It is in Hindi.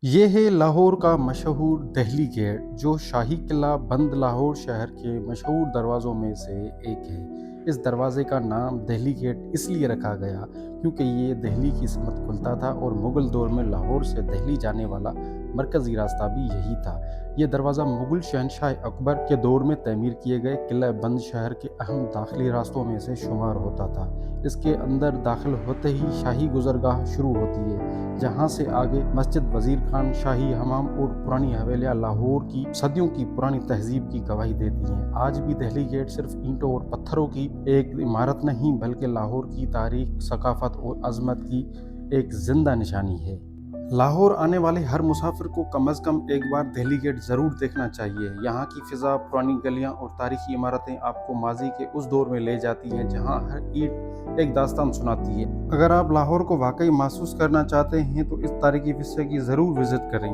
ये है लाहौर का मशहूर दहली गेट, जो शाही किला बंद लाहौर शहर के मशहूर दरवाज़ों में से एक है। इस दरवाज़े का नाम दहली गेट इसलिए रखा गया क्योंकि ये दिल्ली की समत खुलता था और मुग़ल दौर में लाहौर से दिल्ली जाने वाला मरकज़ी रास्ता भी यही था। ये दरवाज़ा मुग़ल शहंशाह अकबर के दौर में तमीर किए गए किला बंद शहर के अहम दाखिली रास्तों में से शुमार होता था। इसके अंदर दाखिल होते ही शाही गुज़रगाह शुरू होती है, जहाँ से आगे मस्जिद वज़ीर खान, शाही हमाम और पुरानी हवेलियाँ लाहौर की सदियों की पुरानी तहज़ीब की गवाही देती हैं। आज भी दिल्ली गेट सिर्फ ईंटों और पत्थरों की एक इमारत नहीं, बल्कि लाहौर की तारीख, सकाफ़त और अज़मत की एक ज़िंदा निशानी है। लाहौर आने वाले हर मुसाफिर को कम अज़ कम एक बार दिल्ली गेट ज़रूर देखना चाहिए। यहाँ की फ़िज़ा, पुरानी गलियाँ और तारीख़ी इमारतें आपको माज़ी के उस दौर में ले जाती हैं जहाँ हर ईंट एक दास्तान सुनाती है। अगर आप लाहौर को वाक़ई महसूस करना चाहते हैं तो इस तारीख़ी हिस्से की ज़रूर विज़िट करें।